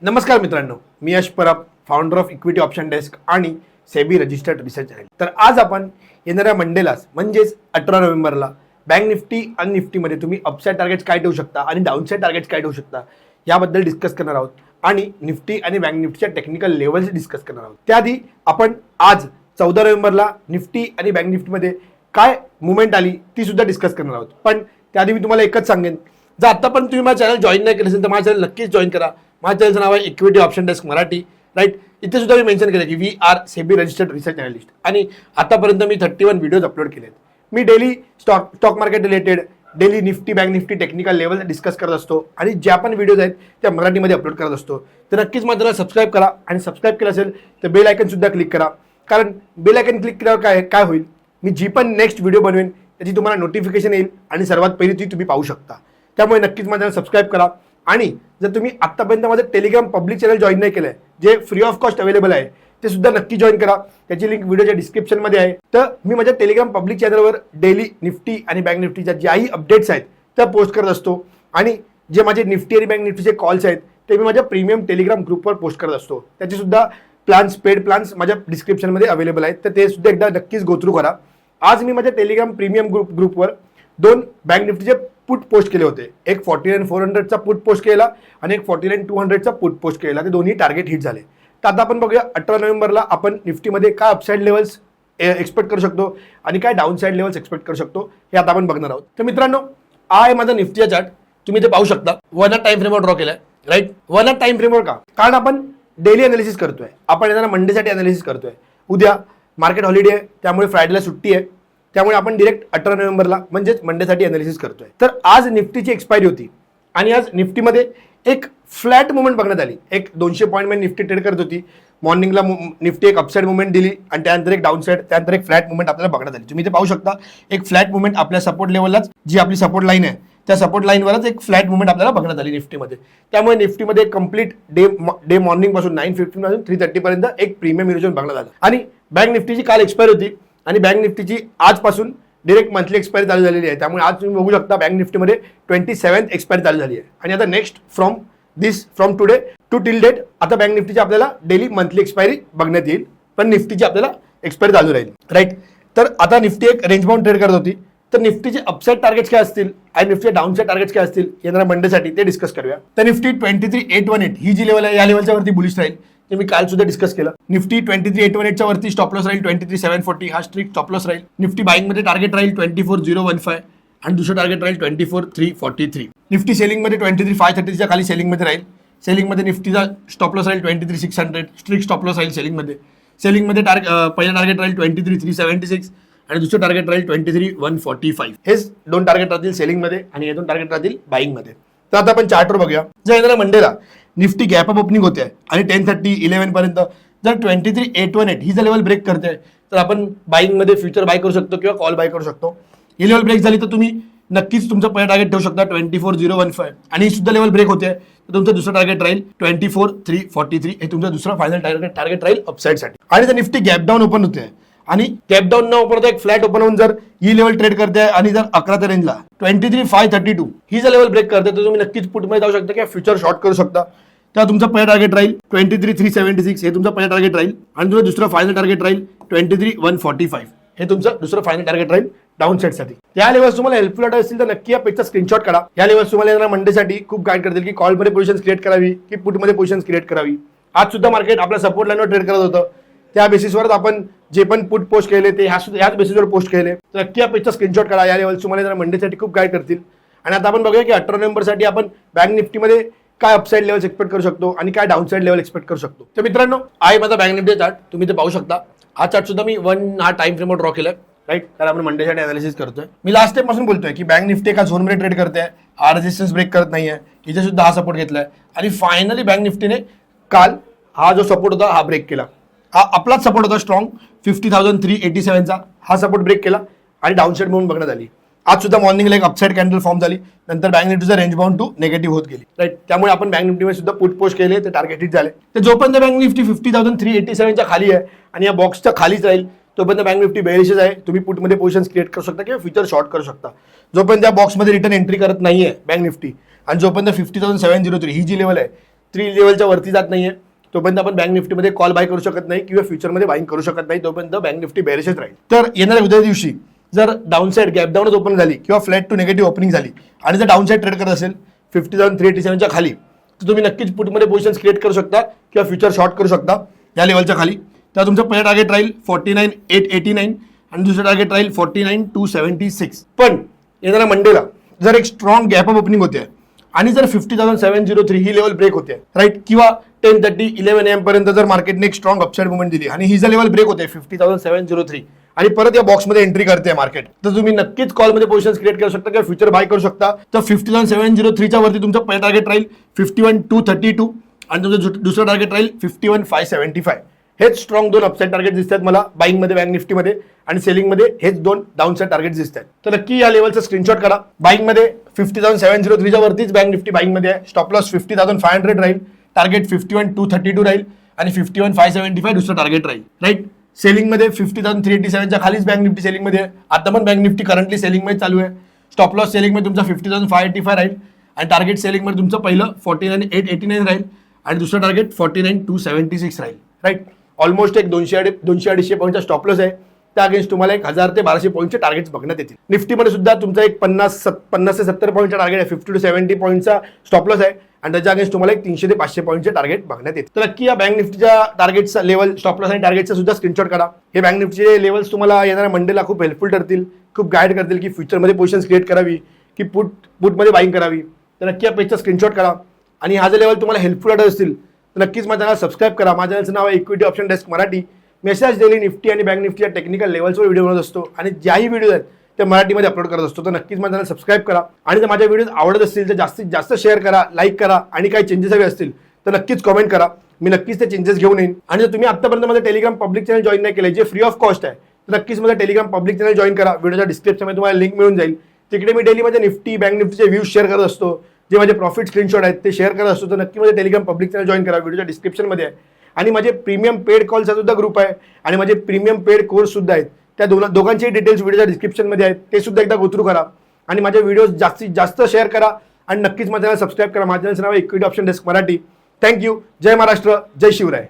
नमस्कार मित्रांनो, मी Yash Parab, founder of equity option desk आणि सेबी रजिस्टर्ड रिसर्च चॅनल. तर आज आपण येणाऱ्या मंडेलाच म्हणजेच 18 नोव्हेंबरला बँक निफ्टी आणि निफ्टीमध्ये तुम्ही अपसाईड टार्गेट्स काय ठेवू शकता आणि डाऊनसाईड टार्गेट्स काय ठेवू शकता याबद्दल डिस्कस करणार आहोत आणि निफ्टी आणि बँक निफ्टीच्या टेक्निकल लेवल्स डिस्कस करणार आहोत. त्याआधी आपण आज 14 नोव्हेंबरला निफ्टी आणि बँक निफ्टीमध्ये काय मुवमेंट आली ती सुद्धा डिस्कस करणार आहोत. पण त्याआधी मी तुम्हाला एकच सांगेन, जर आतापर्यंत तुम्ही माझं चॅनल जॉईन नाही केलं असेल तर माझं चॅनल नक्कीच जॉईन करा. माझ्या चॅनलचं नाव आहे equity option desk Marathi. Right, इथे सुद्धा मी मेन्शन केलं की we are SEBI registered research analyst आणि आतापर्यंत मी 31 व्हिडिओज अपलोड केले आहेत. मी daily stock market related, daily Nifty Bank Nifty technical level discuss करत असतो आणि ज्या पण व्हिडिओज आहेत त्या मराठीमध्ये अपलोड करत असतो. तर नक्कीच माझ्याला सबस्क्राईब करा आणि सबस्क्राईब केलं असेल तर बेल आयकन सुद्धा क्लिक करा, कारण बेल आयकन क्लिक केल्यावर काय होईल, मी जी पण नेक्स्ट व्हिडिओ बनवेन त्याची तुम्हाला नोटिफिकेशन येईल आणि सर्वात पहिली ती तुम्ही पाहू शकता. त्यामुळे नक्कीच माझ्याला सबस्क्राईब करा. आणि जर तुम्ही आत्तापर्यंत माझं टेलिग्राम पब्लिक चॅनल जॉईन नाही केलं आहे, जे फ्री ऑफ कॉस्ट अवेलेबल आहे, ते सुद्धा नक्की जॉईन करा. त्याची लिंक व्हिडिओच्या डिस्क्रिप्शनमध्ये आहे. तर मी माझ्या टेलिग्राम पब्लिक चॅनलवर डेली निफ्टी आणि बँक निफ्टीच्या ज्याही अपडेट्स आहेत त्या पोस्ट करत असतो आणि जे माझे निफ्टी आणि बँक निफ्टीचे कॉल्स आहेत ते मी माझ्या प्रीमियम टेलिग्राम ग्रुपवर पोस्ट करत असतो. त्याचे सुद्धा प्लॅन्स, पेड प्लॅन्स माझ्या डिस्क्रिप्शनमध्ये अवेलेबल आहेत, तर ते सुद्धा एकदा नक्कीच गो थ्रू करा. आज मी माझ्या टेलिग्राम प्रीमियम ग्रुपवर 2 बँक निफ्टीचे पुट पोस्ट केले होते. एक 49,400चा पुट पोस्ट केला आणि एक 49,200चा पुट पोस्ट केला. ते दोन्ही टार्गेट हिट झाले. तर आता आपण बघूया 18 नोव्हेंबरला आपण निफ्टीमध्ये काय अपसाईड लेवल्स एक्सपेक्ट करू शकतो आणि काय डाऊनसाईड लेवल्स एक्सपेक्ट करू शकतो हे आता आपण बघणार आहोत. तर मित्रांनो, हा आहे माझा निफ्टीचा चार्ट. तुम्ही ते पाहू शकता. 1 आवर टाइम फ्रेमवर ड्रॉ केलाय. राईट, 1 आवर टाइम फ्रेमवर का? कारण आपण डेली अनालिसिस करतोय. आपण येणारा मंडेसाठी अनालिसिस करतोय. उद्या मार्केट हॉलिडे आहे, त्यामुळे फ्रायडेला सुट्टी आहे. त्यामुळे आपण डिरेक्ट 18 नोव्हेंबरला म्हणजेच मंडेसाठी अनालिसिस करतोय. तर आज निफ्टीची एक्सपायरी होती आणि आज निफ्टीमध्ये एक फ्लॅट मुवमेंट बघण्यात आली. एक 200 पॉईंट निफ्टी ट्रेड करत होती. मॉर्निंगला निफ्टी एक अपसाईड मुवमेंट दिली आणि त्यानंतर एक डाऊनसाईड, त्यानंतर एक फ्लॅट मुवमेंट आपल्याला बघण्यात आली. तुम्ही इथे पाहू शकता एक फ्लॅट मुवमेंट आपल्या सपोर्ट लेवललाच, जी आपली सपोर्ट लाईन आहे त्या सपोर्ट लाईनवरच एक फ्लॅट मुवमेंट आपल्याला बघण्यात आली निफ्टीमध्ये. त्यामुळे निफ्टीमध्ये कम्प्लीट डे मॉर्निंग पासून 9:15 पासून 3:30 पर्यंत एक प्रीमियम इरोजन बघण्यात आलं. आणि बँक निफ्टीची काल एक्सपायरी होती आणि बँक निफ्टीची आजपासून डिरेक्ट मंथली एक्सपायरी चालू झालेली आहे. त्यामुळे आज तुम्ही बघू शकता बँक निफ्टीमध्ये 27th एक्सपायरी चालू झाली आहे. आणि आता next from today to till date आता बँक निफ्टीची आपल्याला डेली मंथली एक्सपायरी बघण्यात येईल, पण निफ्टीची आपल्याला एक्सपायरी चालू राहील. राईट, तर आता निफ्टी एक रेंज बाउंड ट्रेड करत होती. तर निफ्टीचे अपसाईड टार्गेट्स काय असतील आणि निफ्टीचे डाऊनसाईड टार्गेट्स काय असतील येणाऱ्या मंडेसाठी ते डिस्कस करूया. तर निफ्टी 23,818 ही जी लेवल आहे या लेवलच्या वरती बुलिश राहील, ते मी काल सुद्धा डिस्कस केलं. निफ्टी 23,818च्या वरती स्टॉप लॉस राहील 23,740, हा स्ट्रिक्ट स्टॉप लॉस राहील. निफ्टी बाईंग मध्ये टार्गेट राहील 24,015 आणि दुसरं टार्गेट राहील 24,343. निफ्टी सेलिंग मध्ये 23,530च्या खाली सेलिंग मध्ये राहील. सेलिंग मध्ये निफ्टीचा स्टॉप लॉस राहील 23,600, स्ट्रिक्ट स्टॉप लॉस राहील सेलिंग मध्ये. सेलिंग मध्ये पहिलं टार्गेट राहील 23,376 आणि दुसरं टार्गेट राहील 23,145. हेच 2 टार्गेट राहतील सेलिंग मध्ये आणि हे 2 टार्गेट राहतील बाईंग मध्ये. तर आता आपण चार्टवर बघूया. जर येणाऱ्या मंडेला निफ्टी गॅप अप ओपनिंग होते आणि 10:30, 11 पर्यंत जर 23,818 ही जर लेवल ब्रेक करते तर आपण बाईंग मध्ये फ्युचर बाय करू शकतो किंवा कॉल बाय करू शकतो. ही लेवल ब्रेक झाली तर तुम्ही नक्कीच तुमचं पहिलं टार्गेट ठेवू शकता 24,015 आणि ही सुद्धा लेवल ब्रेक होते तर तुमचं दुसरं टार्गेट राहील 24,343. हे तुमचं दुसरं फायनल टार्गेट राहील अपसाईडसाठी. आणि जर निफ्टी गॅप डाऊन ओपन होते आणि गॅप डाऊन न ओपन होता एक फ्लॅट ओपन होऊन जर ही लेवल ट्रेड करते आणि जर 11च्या रेंजला 23,532 ही जर लेवल ब्रेक करते तर तुम्ही नक्कीच पुटमध्ये जाऊ शकता किंवा फ्युचर शॉर्ट करू शकता. तेव्हा तुमचं पहिलं टार्गेट राहील 23,376 हे तुमचं पहिलं टार्गेट राहील आणि तुमचं दुसरं फायनल टार्गेट राहील 23,145 हे तुमचं दुसरं फायनल टार्गेट राहील डाऊन साईडसाठी. या लेवल्स तुम्हाला हेल्पफुल वाटत असतील तर नक्की या पेजचा स्क्रीनशॉट काढा. या लेवल्स तुम्हाला येणाऱ्या मंडेसाठी खूप गाईड करतील की कॉलमध्ये पोझिशन क्रिएट करावी की पुटमध्ये पोझिशन क्रिएट करावी. आज सुद्धा मार्केट आपल्या सपोर्ट लाईनवर ट्रेड करत होतं. त्या बेसिसवर आपण जे पण पुट पोस्ट केले ते ह्याच बेसिसवर पोस्ट केले. तर नक्की या पेजचा स्क्रीनशॉट काढा. या लेवल्स तुम्हाला येणाऱ्या मंडेसाठी खूप गाईड करतील. आणि आता आपण बघूया की 18 नोव्हेंबरसाठी आपण बँक निफ्टीमध्ये काय अपसाईड लेवल्स एक्सपेक्ट करू शकतो आणि काय डाऊनसाईड लेवल एक्सपेक्ट करू शकतो. तर मित्रांनो, आहे माझा बँक निफ्टी चार्ट. तुम्ही ते पाहू शकता. हा चार्ट सुद्धा मी 1 हा टाइम फ्रेमवर ड्रॉ केलाय. राईट, कारण आपण मंडेसाठी अनालिसिस करतोय. मी लास्ट टाइम पासून बोलतोय की बँक निफ्टी एका झोनमध्ये ट्रेड करते, हा रेजिस्टन्स ब्रेक करत नाहीये. इथे सुद्धा हा सपोर्ट घेतलाय आणि फायनली बँक निफ्टीने काल हा जो सपोर्ट होता हा ब्रेक केला. हा आपलाच सपोर्ट होता स्ट्रॉंग 50,387चा. हा सपोर्ट ब्रेक केला आणि डाऊनसाईड म्हणून बघण्यात आली. आज सुद्धा मॉर्निंगला एक अपसाईड कॅन्डल फॉर्म झाली. नंतर बँक निफ्टीचा रेंज बाउंड टू नेगेटिव्ह होत गेली. राईट, त्यामुळे आपण बँक निफ्टीमध्ये सुद्धा पुट पोस्ट केले, ते टार्गेट हिट झाले. तर जोपर्यंत बँक निफ्टी 50,387च्या खाली आहे आणि या बॉक्सच्या खालीच राहील तोपर्यंत बँक निफ्टी बेअरिशच आहे. तुम्ही पुटमध्ये पोझिशन क्रिएट करू शकता किंवा फ्युचर शॉर्ट करू शकता. जोपर्यंत या बॉक्समध्ये रिटर्न एंट्री करत नाहीये बँक निफ्टी आणि जोपर्यंत 50,703 ही जी लेवल आहे 3 लेवलच्या वरती जात नाहीये तोपर्यंत आपण बँक निफ्टीमध्ये कॉल बाय करू शकत नाही किंवा फ्युचरमध्ये बाईंग करू शकत नाही, तोपर्यंत बँक निफ्टी बेरिशच राहील. तर येणाऱ्या उद्या दिवशी जर डाऊन साईड गॅप डाऊनच ओपन झाली किंवा फ्लॅट टू निगेटिव्ह ओपनिंग झाली आणि जर डाऊन साईड ट्रेड करत असेल 50,387च्या खाली, तर तुम्ही नक्कीच पुटमध्ये पोझिशन्स क्रिएट करू शकता किंवा फ्युचर शॉर्ट करू शकता या लेवलच्या खाली. तर तुमचं पहिलं टार्गेट राहील 49,889 आणि दुसरं टार्गेट राहील 49,276. पण येणाऱ्या मंडेला जर एक स्ट्रॉंग गॅप अप ओपनिंग होते आणि जर 50,703 ही लेवल ब्रेक होते राईट, किंवा 10:30 11 AM पर्यंत जर मार्केटने एक स्ट्रॉंग अपसाइड मुवमेंट दिली आणि ही जर लेवल ब्रेक होते 50,703 आणि परत या बॉक्समध्ये एंट्री करते मार्केट, तर तुम्ही नक्कीच कॉलमध्ये पोझिशन्स क्रिएट करू शकता किंवा फ्युचर बाय करू शकता. तर 50,703च्या वरती तुमचं पहिलं टार्गेट राहील 51,232 आणि तुमचं दुसरं टार्गेट राहील 51,575. हेच स्ट्रॉंग 2 अपसाइड टार्गेट दिसतात मला बाईंगमध्ये बँक निफ्टीमध्ये, आणि सेलिंगमध्ये हेच 2 डाऊनसाइड टार्गेट दिसतात. तर नक्की या लेवलचा स्क्रीनशॉट करा. बाईंगमध्ये 50,703च्या वरतीच बँक निफ्टी बाईंगमध्ये आहे. स्टॉप लॉस 50,500 राहील, टार्गेट 51,232 राहील आणि 51,575 दुसरं टार्गेट राहील राईट. सेलिंगमध्ये 50,387च्या खालीच बँक निफ्टी सेलिंगमध्ये आहे. आता पण बँक निफ्टी करंटली सेलिंगमध्ये चालू आहे. स्टॉप लॉस सेलिंगमध्ये तुमचा 50,585 राहील आणि टार्गेट सेलिंगमध्ये तुमचं पहिलं 49,889 राहील आणि दुसरं टार्गेट 49,276 राहील राईट. ऑलमोस्ट एक 200-250 पॉईंटचा स्टॉप लॉस आहे. त्या अगेन्स्ट तुम्हाला 1,000 ते 1,200 पॉईंटचे टार्गेट्स बघण्यात येतील. निफ्टीमध्ये सुद्धा तुमचा एक 50 ते 70 पॉईंटचा टार्गेट आहे, 50 to 70 पॉईंटचा स्टॉप लॉस आहे आणि त्याच्या अगेन्स्ट तुम्हाला एक 300 ते 500 पॉईंटचे टार्गेट बघण्यात येतील. तर नक्की या बँक निफ्टीच्या टार्गेटचा लेवल, स्टॉप लॉस आणि टार्गेटचा सुद्धा स्क्रीनशॉट करा. हे बँक निफ्टीचे लेवल्स तुम्हाला येणाऱ्या मंडेला खूप हेल्पफुल ठरतील, खूप गाईड करतील की फ्युचरमध्ये पोझिशन्स क्रिएट करावी की पुटमध्ये बाईंग करावी. तर नक्की या पेजचा स्क्रीनशॉट करा आणि हा जर लेवल तुम्हाला हेल्पफुल वाटत असतील तर नक्कीच माझ्या चॅनल सबस्क्राईब करा. माझ्या चॅनलचं नाव आहे इक्विटी ऑप्शन डेस्क मराठी. मी अशाच डेली निफ्टी आणि बँक निफ्टीच्या टेक्निकल लेवल्सवर व्हिडिओ बनवत असतो आणि ज्याही व्हिडिओ आहेत ते मराठीमध्ये अपलोड करत असतो. तर नक्कीच माझ्या चॅनल सबस्क्राईब करा आणि जर माझ्या व्हिडिओज आवडत असतील तर जास्तीत जास्त शेअर करा, लाईक करा आणि काही चेंजेस हवे असतील तर नक्कीच कमेंट करा. मी नक्कीच ते चेंजेस घेऊन येईन. आणि जर तुम्ही आतापर्यंत माझं टेलिग्राम पब्लिक चॅनल जॉईन नाही केलं जे फ्री ऑफ कॉस्ट आहे, तर नक्कीच माझं टेलिग्राम पब्लिक चॅनल जॉईन करा. व्हिडिओच्या डिस्क्रिप्शनमध्ये तुम्हाला लिंक मिळून जाईल. तिकडे मी डेली माझ्या निफ्टी बँक निफ्टीचे व्ह्यूज शेअर करत असतो, जे माझे प्रॉफिट स्क्रीनशॉट आहेत ते शेअर करत असतो. तर नक्की माझे टेलिग्राम पब्लिक चॅनल जॉईन करा, व्हिडिओच्या डिस्क्रिप्शनमध्ये आहे. आणि माझे प्रीमियम पेड कॉलचा सुद्धा ग्रुप आहे आणि माझे प्रीमियम पेड कोर्स सुद्धा आहेत. त्या दोघांचे डिटेल्स व्हिडिओच्या डिस्क्रिप्शनमध्ये आहेत, ते सुद्धा एकदा गोथ्रू करा आणि माझे व्हिडिओज जास्तीत जास्त शेअर करा आणि नक्कीच माझ्या चॅनल सबस्क्राईब करा. माझ्या चॅनलचं नाव आहे equity option desk Marathi. Thank you. जय महाराष्ट्र, जय शिवराय.